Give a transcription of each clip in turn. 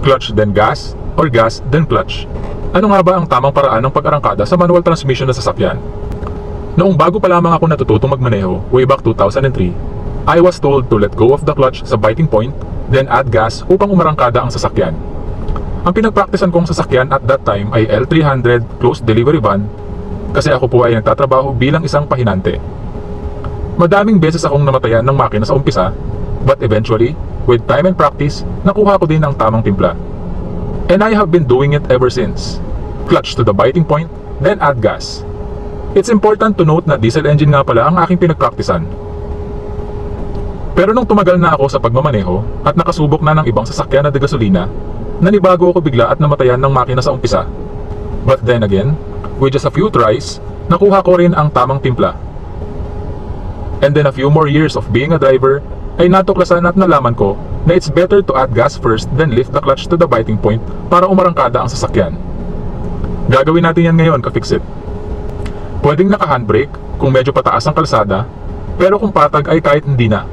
Clutch then gas, or gas then clutch? Ano nga ba ang tamang paraan ng pag-arangkada sa manual transmission na sasakyan? Noong bago pa lamang ako natututong magmaneho, way back 2003, I was told to let go of the clutch sa biting point, then add gas upang umarangkada ang sasakyan. Ang pinagpraktisan kong sasakyan at that time ay L300 closed delivery van kasi ako po ay nagtatrabaho bilang isang pahinante. Madaming beses akong namatayan ng makina sa umpisa, but eventually, with time and practice, nakuha ko din ang tamang timpla. And I have been doing it ever since. Clutch to the biting point, then add gas. It's important to note na diesel engine nga pala ang aking pinagpraktisan. Pero nung tumagal na ako sa pagmamaneho at nakasubok na ng ibang sasakyan na de gasolina, nanibago ako bigla at namatayan ng makina sa umpisa. But then again, with just a few tries, nakuha ko rin ang tamang timpla. And then a few more years of being a driver, ay natuklasan at nalaman ko na it's better to add gas first than lift the clutch to the biting point para umarangkada ang sasakyan. Gagawin natin yan ngayon, ka-fix-it. Pwedeng naka-handbrake kung medyo pataas ang kalsada, pero kung patag ay kahit hindi na.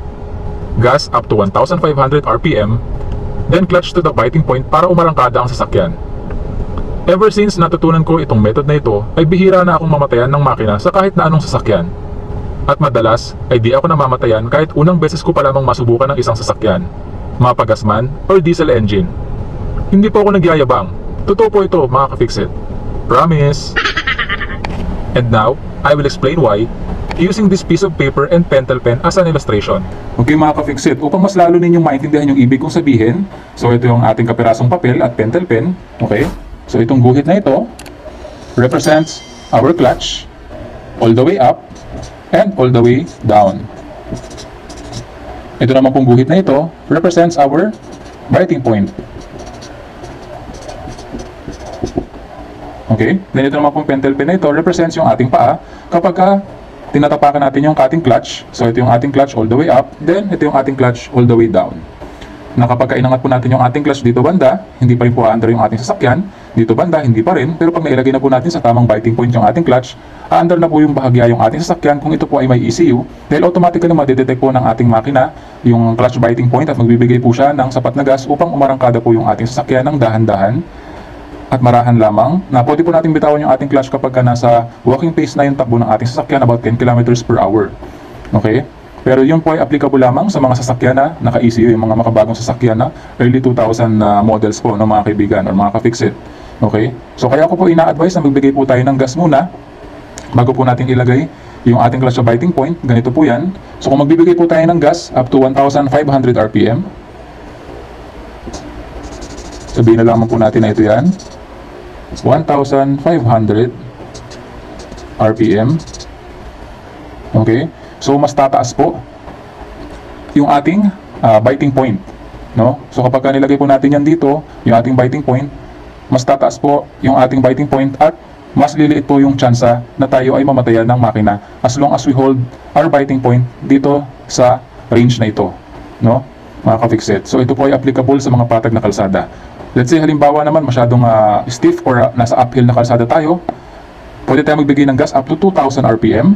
Gas up to 1,500 RPM, then clutch to the biting point para umarangkada ang sasakyan. Ever since natutunan ko itong method na ito, ay bihira na akong mamatayan ng makina sa kahit na anong sasakyan. At madalas ay di ako namamatayan kahit unang beses ko pa lamang masubukan ng isang sasakyan, mapagas man or diesel engine. Hindi po ako nagyayabang. Totoo po ito, mga ka-fix-it. Promise! And now, I will explain why using this piece of paper and pentel pen as an illustration. Okay mga ka-fix-it, upang mas lalo ninyong maintindihan yung ibig kong sabihin, so ito yung ating kapirasong papel at pentel pen. Okay? So itong guhit na ito represents our clutch all the way up and all the way down. Ito naman pong guhit na ito represents our biting point. Okay? Then ito naman pong pentel pen na ito represents yung ating paa kapag tinatapakan natin yung ating clutch. So ito yung ating clutch all the way up, then ito yung ating clutch all the way down. Na kapag inangat po natin yung ating clutch dito banda, hindi pa rin po aandar yung ating sasakyan. Dito banda, hindi pa rin. Pero pag nailagay na po natin sa tamang biting point yung ating clutch, aandar na po yung bahagya yung ating sasakyan kung ito po ay may ECU. Dahil automatically madidetect po ng ating makina yung clutch biting point at magbibigay po siya ng sapat na gas upang umarangkada po yung ating sasakyan ng dahan-dahan at marahan lamang na pwede po natin bitawan yung ating clutch kapag nasa walking pace na yung takbo ng ating sasakyan, about 10 kilometers per hour. Okay? Pero yun po ay applicable lamang sa mga sasakyan na naka-ECU, yung mga makabagong sasakyan na early 2000 models po ng mga kaibigan or mga ka-fix-it. Okay? So kaya ko po ina-advise na magbigay po tayo ng gas muna bago po natin ilagay yung ating clutch biting point. Ganito po yan. So kung magbibigay po tayo ng gas up to 1,500 RPM, sabihin na lamang po natin na ito yan, 1,500 RPM. Okay? So mas tataas po yung ating biting point, no? So kapag nilagay po natin yan dito, yung ating biting point, mas tataas po yung ating biting point at mas liliit po yung tsansa na tayo ay mamatayan ng makina as long as we hold our biting point dito sa range na ito, no? Mga ka-fix-it. So ito po ay applicable sa mga patag na kalsada. Let's say halimbawa naman masyadong stiff or nasa uphill na kalsada tayo, pwede tayo magbigay ng gas up to 2,000 RPM.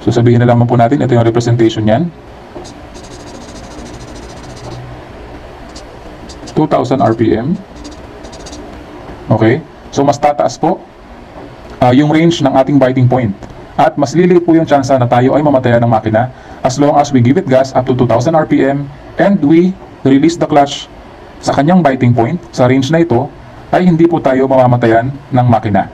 So sabihin na lamang po natin, ito yung representation yan, 2,000 RPM. Okay? So mas tataas po yung range ng ating biting point at mas liliit po yung tsansa na tayo ay mamatayan ng makina as long as we give it gas up to 2,000 RPM and we release the clutch sa kanyang biting point, sa range na ito, ay hindi po tayo mamamatayan ng makina.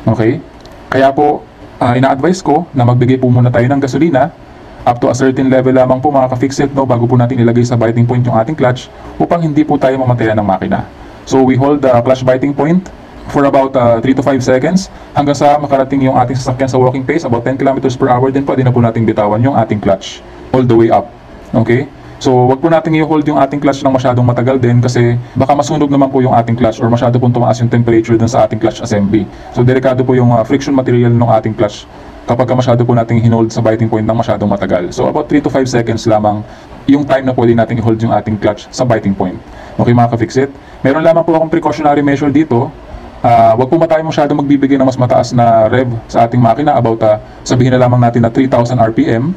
Okay? Kaya po, ina-advise ko na magbigay po muna tayo ng gasolina up to a certain level lamang po mga ka-fix-it, no, bago po natin ilagay sa biting point yung ating clutch upang hindi po tayo mamatayan ng makina. So we hold the clutch biting point for about 3 to 5 seconds hanggang sa makarating yung ating sasakyan sa walking pace about 10 kilometers per hour, then pwede na po natin bitawan yung ating clutch all the way up. Okay? So, wag po natin i-hold yung ating clutch ng masyadong matagal din kasi baka masunog naman po yung ating clutch or masyado pong tumaas yung temperature dun sa ating clutch assembly. So, delikado po yung friction material ng ating clutch kapag masyado po nating hinold sa biting point ng masyadong matagal. So, about 3 to 5 seconds lamang yung time na pwede nating i-hold yung ating clutch sa biting point. Okay mga ka-fix-it? Meron lamang po akong precautionary measure dito. Wag po tayo masyado magbibigay ng mas mataas na rev sa ating makina, about sabihin na lamang natin na 3,000 RPM,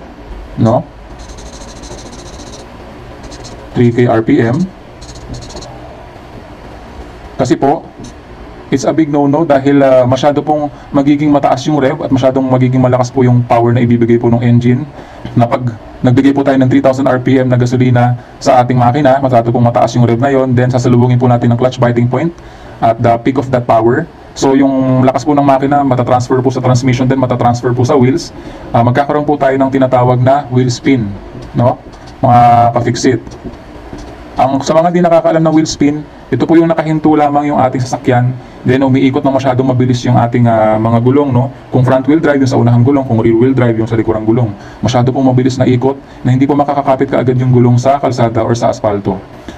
no? 3K RPM. Kasi po, it's a big no-no dahil masyado pong magiging mataas yung rev at masyadong magiging malakas po yung power na ibibigay po ng engine na pag nagbigay po tayo ng 3,000 RPM na gasolina sa ating makina, masyado pong mataas yung rev na yon, then sasalubungin po natin ng clutch biting point at the peak of that power. So yung lakas po ng makina matatransfer po sa transmission, then matatransfer po sa wheels. Magkakaroon po tayo ng tinatawag na wheel spin, no? Mga ka-fix-it. Sa mga di nakakaalam ng wheel spin, ito po yung nakahinto lamang yung ating sasakyan, then umiikot ng masyadong mabilis yung ating mga gulong, no? Kung front wheel drive yung sa unahang gulong, kung rear wheel drive yung sa likurang gulong. Masyado pong mabilis na ikot na hindi po makakakapit kaagad yung gulong sa kalsada or sa asfalto.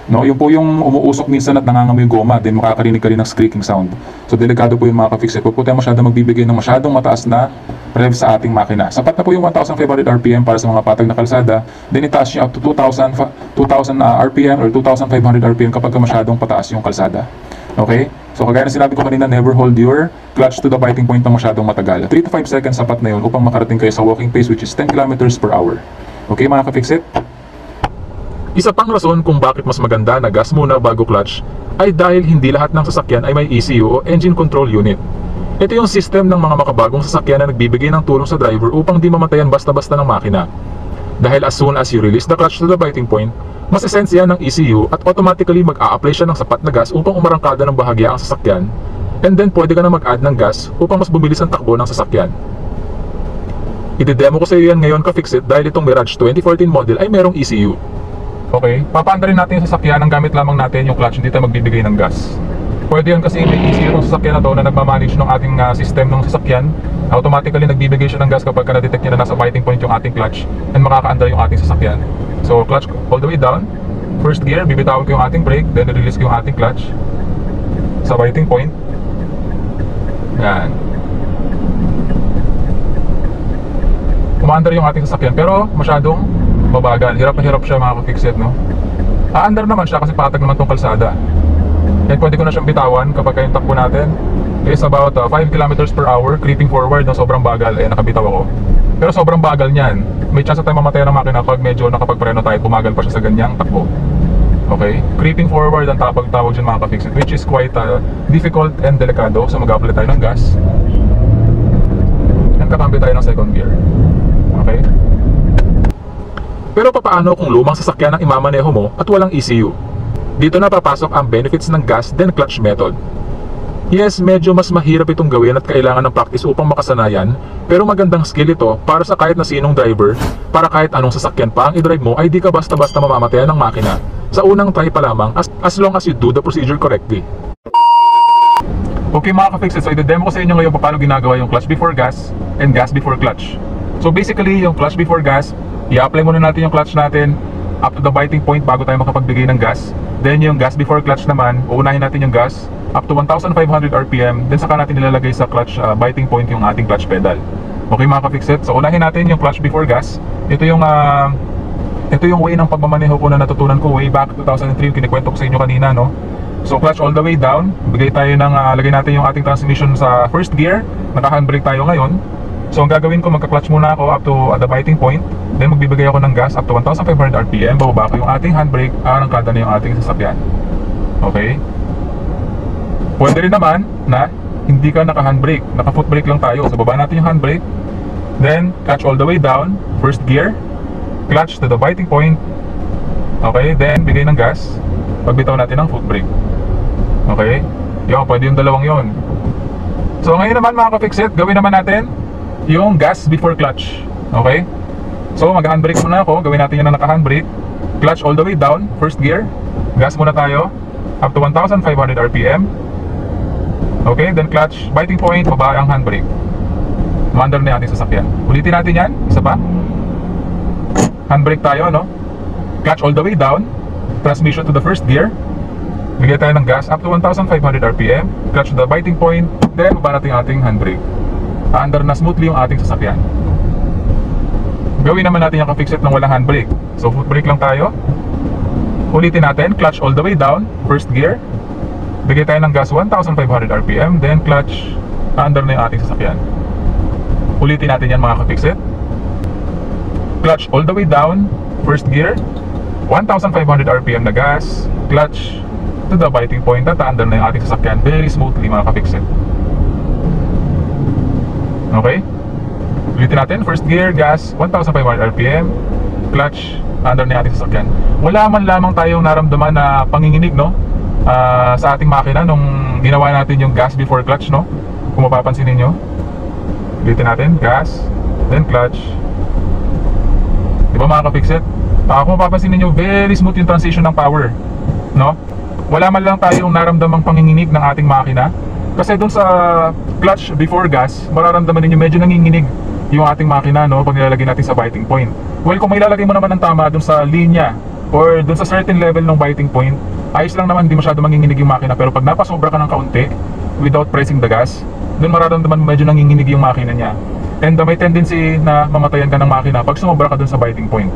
No, yung po yung umuusok minsan at nangangamoy yung goma, then makakarinig ka rin ng squeaking sound. So delikado po yung mga ka-fix-it. Huwag po tayo masyado magbibigay ng masyadong mataas na rev sa ating makina. Sapat na po yung 1,500 RPM para sa mga patag na kalsada, then itaas nyo up to 2,000 RPM or 2,500 RPM kapag masyadong pataas yung kalsada. Okay? So kagaya na sinabi ko kanina, never hold your clutch to the biting point ng masyadong matagal. 3 to 5 seconds sapat na yun upang makarating kayo sa walking pace which is 10 kilometers per hour. Okay mga ka-fix-it? Isa pang rason kung bakit mas maganda na gas muna bago clutch ay dahil hindi lahat ng sasakyan ay may ECU o Engine Control Unit. Ito yung system ng mga makabagong sasakyan na nagbibigay ng tulong sa driver upang di mamatayan basta-basta ng makina. Dahil as soon as you release the clutch to the biting point, masisense yan ng ECU at automatically mag-a-apply siya ng sapat na gas upang umarangkada ng bahagya ang sasakyan, and then pwede ka na mag-add ng gas upang mas bumilis ang takbo ng sasakyan. Ide-demo ko sa iyo yan ngayon ka-fix-it dahil itong Mirage 2014 model ay merong ECU. Okay, papaanda rin natin yung sasakyan ang gamit lamang natin yung clutch, hindi tayo magbibigay ng gas. Pwede yun kasi may ECU ng sasakyan na to na nagmamanage ng ating system ng sasakyan. Automatically nagbibigay siya ng gas kapag na-detect niya na nasa biting point yung ating clutch and makakaandar yung ating sasakyan. So clutch all the way down, first gear, bibitawin ko yung ating brake, then release ko yung ating clutch sa biting point. Yan. Umaandar yung ating sasakyan pero masyadong mabagal. Hirap na hirap siya mga ka-fix-it, no? Aandar naman siya kasi patag naman tong kalsada. Kaya pwede ko na siyang bitawan kapag yung takbo natin is about 5 kilometers per hour, creeping forward ng sobrang bagal, nakabitaw ako. Pero sobrang bagal niyan. May chance na tayo mamatay ng makina pag medyo nakapagpreno tayo, bumagal pa siya sa ganyang takbo. Okay? Creeping forward ang tawag dyan mga ka-fix-it, which is quite difficult and delikado. So mag-apply tayo ng gas and kakambi tayo ng second gear. Okay? Pero papaano kung lumang sasakyan ang imamaneho mo at walang ECU? Dito na papasok ang benefits ng gas then clutch method. Yes, medyo mas mahirap itong gawin at kailangan ng practice upang makasanayan, pero magandang skill ito para sa kahit na sinong driver, para kahit anong sasakyan pa ang i-drive mo ay di ka basta-basta mamamatayan ng makina sa unang try pa lamang as long as you do the procedure correctly. Okay mga ka-fix-it, so i-demo ko sa inyo ngayon paano ginagawa yung clutch before gas and gas before clutch. So basically, yung clutch before gas, i-apply muna natin yung clutch natin up to the biting point bago tayo makapagbigay ng gas. Then yung gas before clutch naman, uunahin natin yung gas up to 1,500 RPM, then saka natin nilalagay sa clutch biting point yung ating clutch pedal. Okay mga ka-fix-it, so unahin natin yung clutch before gas. Ito yung way ng pagmamaneho ko na natutunan ko way back 2003, yung kinikwento ko sa inyo kanina, no? So clutch all the way down, bigay tayo ng lagay natin yung ating transmission sa first gear, naka-handbrake tayo ngayon. So ang gagawin ko, magka-clutch muna ako up to the biting point, then magbibigay ako ng gas up to 1,500 RPM, bababa ko yung ating handbrake, arangkada na yung ating sasakyan. Okay? Pwede rin naman na hindi ka naka-handbrake, naka-foot brake lang tayo. So baba natin yung handbrake, then clutch all the way down, first gear, clutch to the biting point. Okay, then bigay ng gas, pagbitaw natin ng foot brake. Okay? Yo, pwede yung dalawang yon. So ngayon naman mga ka-fix-it, gawin naman natin yung gas before clutch. Okay? So mag-handbrake muna ako, gawin natin yan na naka-handbrake. Clutch all the way down, first gear, gas muna tayo up to 1,500 RPM. Okay, then clutch, biting point, baba ang handbrake. Maandar na yung ating sasakyan. Ulitin natin yan, isa pa. Handbrake tayo, no? Clutch all the way down, transmission to the first gear, bigay tayo ng gas up to 1,500 RPM, clutch to the biting point, then baba natin yung ating handbrake. Aandar na smoothly yung ating sasakyan. Gawin naman natin yung ka-fix-it ng walang handbrake. So foot brake lang tayo. Ulitin natin, clutch all the way down, first gear, bigay tayo ng gas 1,500 RPM, then clutch, aandar na yung ating sasakyan. Ulitin natin yan mga ka-fix-it. Clutch all the way down, first gear, 1,500 RPM na gas, clutch, to the biting point at under na yung ating sasakyan very smoothly mga ka-fixit. Okay? Ulitin natin, first gear, gas, 1,500 RPM, clutch, under na yung ating sasakyan. Wala man lamang tayong naramdaman na panginginig, no? Sa ating makina nung ginawa natin yung gas before clutch, no? Kung mapapansin ninyo. Ulitin natin, gas, then clutch. Diba mga ka-fixit? Kung mapapansin ninyo, very smooth yung transition ng power, no? Wala man lang tayong naramdamang panginginig ng ating makina. Kasi dun sa clutch before gas, mararamdaman ninyo medyo nanginginig yung ating makina, no? Pag nilalagay natin sa biting point. Well, kung may ilalagay mo naman ng tama dun sa linya or dun sa certain level ng biting point, ayos lang naman, hindi masyado manginginig yung makina. Pero pag napasobra ka ng kaunti without pressing the gas, dun mararamdaman medyo nanginginig yung makina niya. And may tendency na mamatayan ka ng makina pag sumobra ka dun sa biting point.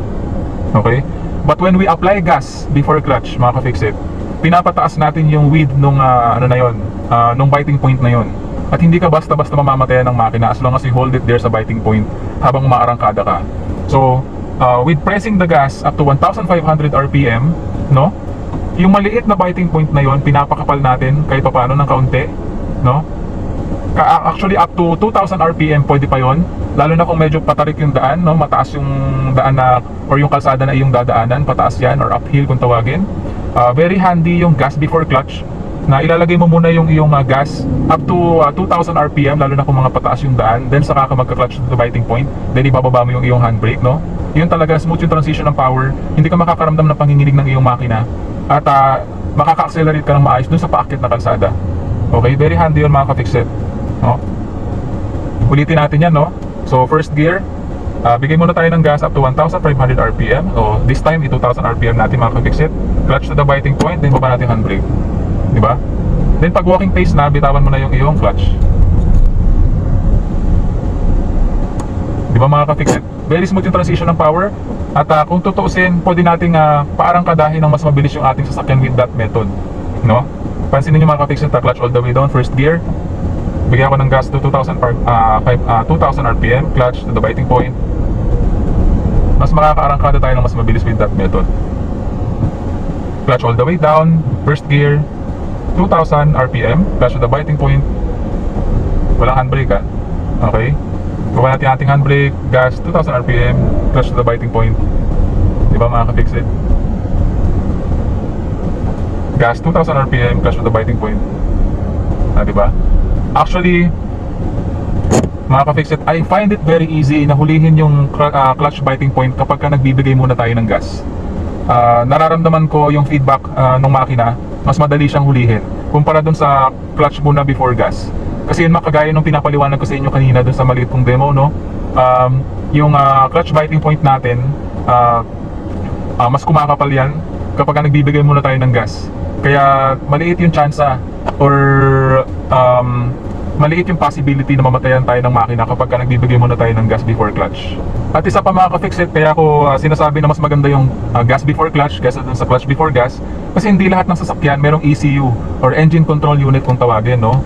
Okay? But when we apply gas before clutch, mga ka-fixit, pinapataas natin yung width nung nung biting point na yon. At hindi ka basta-basta mamamatayan ng makina as long as you hold it there sa biting point habang umaarangkada ka. So, with pressing the gas up to 1,500 RPM, no? Yung maliit na biting point na yon, pinapakapal natin kahit papaano ng kaunti, no? Actually up to 2,000 RPM pwede pa yon, lalo na kung medyo patarik yung daan, no? Mataas yung daan na or yung kalsada na iyong dadaanan, pataas yan or uphill kung tawagin. Very handy yung gas before clutch, na ilalagay mo muna yung iyong gas up to 2,000 RPM, lalo na kung mga pataas yung daan, then saka ka magka-clutch to the biting point, then ibababa mo yung iyong handbrake, no? Yun talaga, smooth yung transition ng power, hindi ka makakaramdam ng panginginig ng iyong makina, at makaka-accelerate ka ng maayos dun sa paakyat na kalsada. Okay, very handy yun mga ka-fixit, no? Ulitin natin yan, no? So first gear, bigay muna tayo ng gas up to 1,500 RPM. So this time, 2,000 RPM natin mga ka-fixit. Clutch to the biting point, then baba natin handbrake. Diba? Then pag walking pace na, bitawan mo na yung iyong clutch. Diba mga ka-fixit? Very smooth yung transition ng power. At kung tutuusin, pwede nating paarangkadahin ng mas mabilis yung ating sasakyan with that method, no? Pansinin nyo mga ka-fixit, clutch all the way down, first gear. Bigyan ko ng gas to 2,000 RPM, clutch to the biting point. Mas makakaarangkada tayo ng mas mabilis with that method. Clutch all the way down, first gear, 2,000 RPM, clutch to the biting point. Walang handbrake, okay? Baba natin ating handbrake, gas 2,000 RPM, clutch to the biting point. Diba mga ka-fixit? Gas 2,000 RPM, clutch to the biting point. Diba? Actually, mga ka-fixit, I find it very easy na hulihin yung clutch biting point kapag ka nagbibigay muna tayo ng gas. Nararamdaman ko yung feedback ng makina, mas madali siyang hulihin kumpara dun sa clutch muna before gas. Kasi yun makagaya nung pinapaliwanag ko sa inyo kanina dun sa maliit kong demo, no? Yung clutch biting point natin, mas kumakapal yan kapag nagbibigay muna tayo ng gas. Kaya maliit yung tsansa or maliit yung possibility na mamatayan tayo ng makina kapag nagbibigay muna tayo ng gas before clutch. At isa pa mga ka-fixit, kaya ko sinasabi na mas maganda yung gas before clutch kaysa dun sa clutch before gas, kasi hindi lahat ng sasakyan merong ECU or engine control unit kung tawagin, no?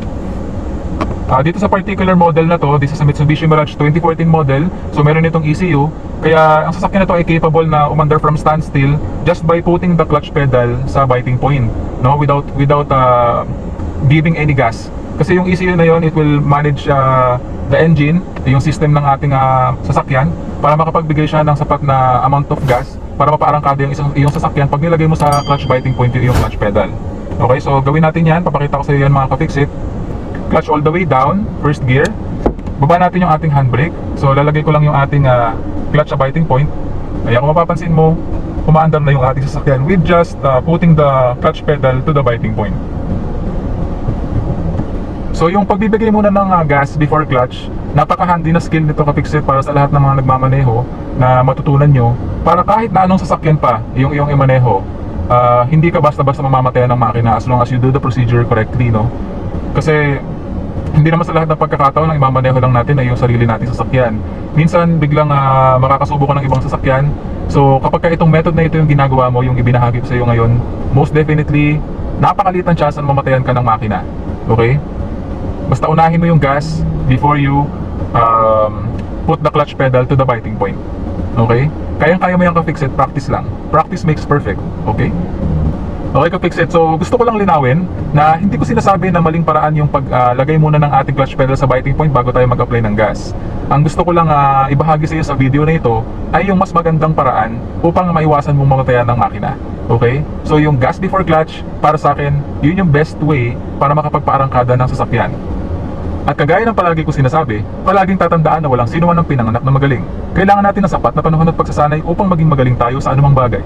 Dito sa particular model na to, this is a Mitsubishi Mirage 2014 model, so meron itong ECU, kaya ang sasakyan na to ay capable na umandar from standstill just by putting the clutch pedal sa biting point, no? Without giving any gas. Kasi yung ECU na yon, it will manage the engine, yung system ng ating sasakyan, para makapagbigay siya ng sapat na amount of gas para mapaarangkada yung sasakyan pag nilagay mo sa clutch biting point yung clutch pedal. Okay, so gawin natin yan, papakita ko sa iyo yan mga ka-fixit. Clutch all the way down, first gear. Baba natin yung ating handbrake. So lalagay ko lang yung ating clutch sa biting point. Kaya kung mapapansin mo, umaandar na yung ating sasakyan with just putting the clutch pedal to the biting point. So yung pagbibigay muna ng gas before clutch, napaka-handy na skill nito ka-fixit para sa lahat ng mga nagmamaneho na matutunan nyo, para kahit na anong sasakyan pa yung iyong imaneho, hindi ka basta-basta mamamatayan ng makina as long as you do the procedure correctly, no? Kasi hindi naman sa lahat ng pagkakataon ang imamaneho lang natin ay yung sarili nating sasakyan. Minsan biglang makakasubo ka ng ibang sasakyan. So kapag itong method na ito yung ginagawa mo, yung ibinahagi ko sa iyo ngayon, most definitely napakaliit ang chance na mamatayan ka ng makina. Okay? Basta unahin mo yung gas before you put the clutch pedal to the biting point. Okay? Kayang-kaya mo yung ka-fix it, practice lang. Practice makes perfect. Okay? Okay ka Pixit, so gusto ko lang linawin na hindi ko sinasabi na maling paraan yung paglagay muna ng ating clutch pedal sa biting point bago tayo mag-apply ng gas. Ang gusto ko lang ibahagi sa iyo sa video na ito ay yung mas magandang paraan upang maiwasan mong mamatayan ng makina. Okay? So yung gas before clutch, para sa akin, yun yung best way para makapagpaarangkada ng sasakyan. At kagaya ng palagi ko sinasabi, palaging tatandaan na walang sino man ang pinanganak na magaling. Kailangan natin ng sapat na panahon at pagsasanay upang maging magaling tayo sa anumang bagay.